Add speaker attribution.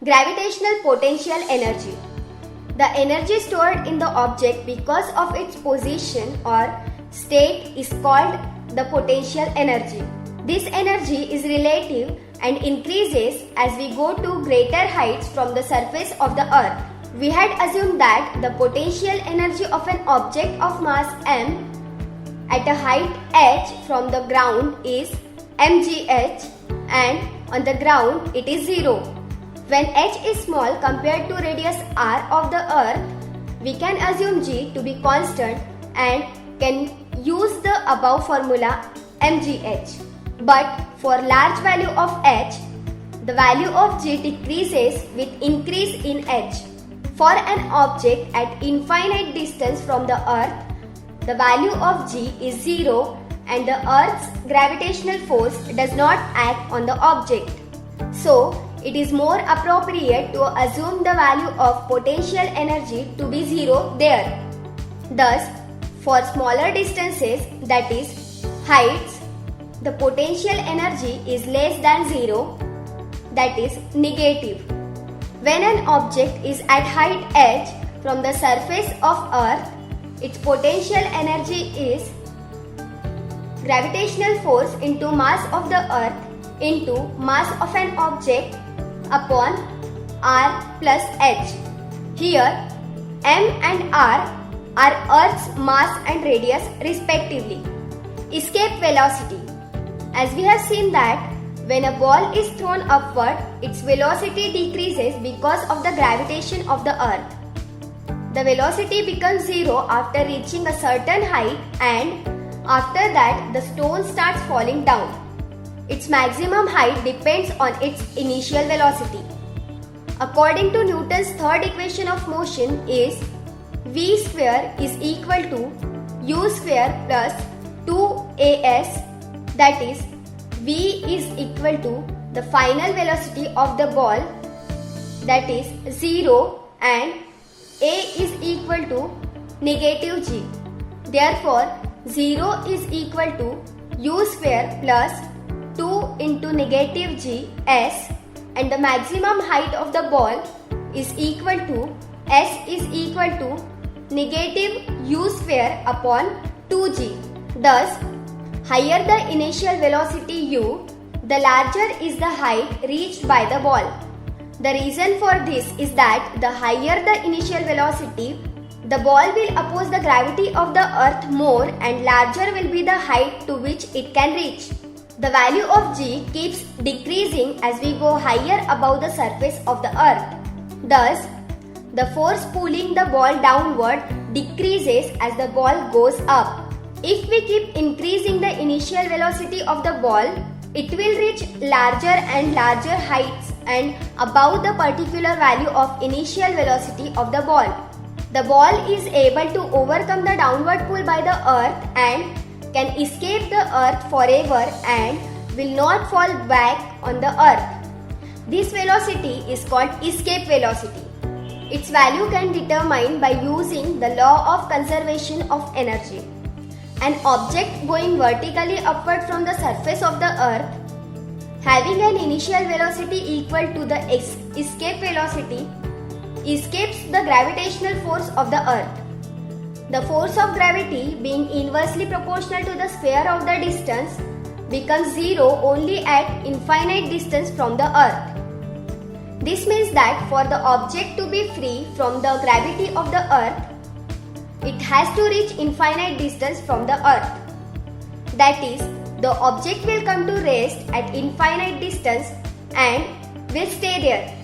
Speaker 1: Gravitational potential energy. The energy stored in the object because of its position or state is called the potential energy. This energy is relative and increases as we go to greater heights from the surface of the earth. We had assumed that the potential energy of an object of mass m at a height h from the ground is mgh and on the ground it is 0. When h is small compared to radius r of the earth, we can assume g to be constant and can use the above formula mgh. But for large value of h, the value of g decreases with increase in h. For an object at infinite distance from the earth, the value of g is 0 and the earth's gravitational force does not act on the object. So, it is more appropriate to assume the value of potential energy to be 0 there. Thus, for smaller distances, that is, heights, the potential energy is less than 0, that is, negative. When an object is at height h from the surface of earth, its potential energy is gravitational force into mass of the earth into mass of an object upon r plus h. Here, m and r are Earth's mass and radius respectively. Escape velocity. As we have seen that when a ball is thrown upward, its velocity decreases because of the gravitation of the earth. The velocity becomes 0 after reaching a certain height and after that the stone starts falling down. Its maximum height depends on its initial velocity. According to Newton's third equation of motion is v square is equal to u square plus 2as, that is, v is equal to the final velocity of the ball, that is 0, and a is equal to negative g. Therefore, 0 is equal to u square plus 2 into negative g s, and the maximum height of the ball is equal to s is equal to negative u square upon 2g. Thus, higher the initial velocity u, the larger is the height reached by the ball. The reason for this is that the higher the initial velocity, the ball will oppose the gravity of the earth more and larger will be the height to which it can reach. The value of g keeps decreasing as we go higher above the surface of the earth. Thus, the force pulling the ball downward decreases as the ball goes up. If we keep increasing the initial velocity of the ball, it will reach larger and larger heights and above the particular value of initial velocity of the ball. The ball is able to overcome the downward pull by the earth and can escape the earth forever and will not fall back on the earth. This velocity is called escape velocity. Its value can be determined by using the law of conservation of energy. An object going vertically upward from the surface of the earth, having an initial velocity equal to the escape velocity, escapes the gravitational force of the earth. The force of gravity, being inversely proportional to the square of the distance, becomes 0 only at infinite distance from the earth. This means that for the object to be free from the gravity of the earth, it has to reach infinite distance from the earth. That is, the object will come to rest at infinite distance and will stay there.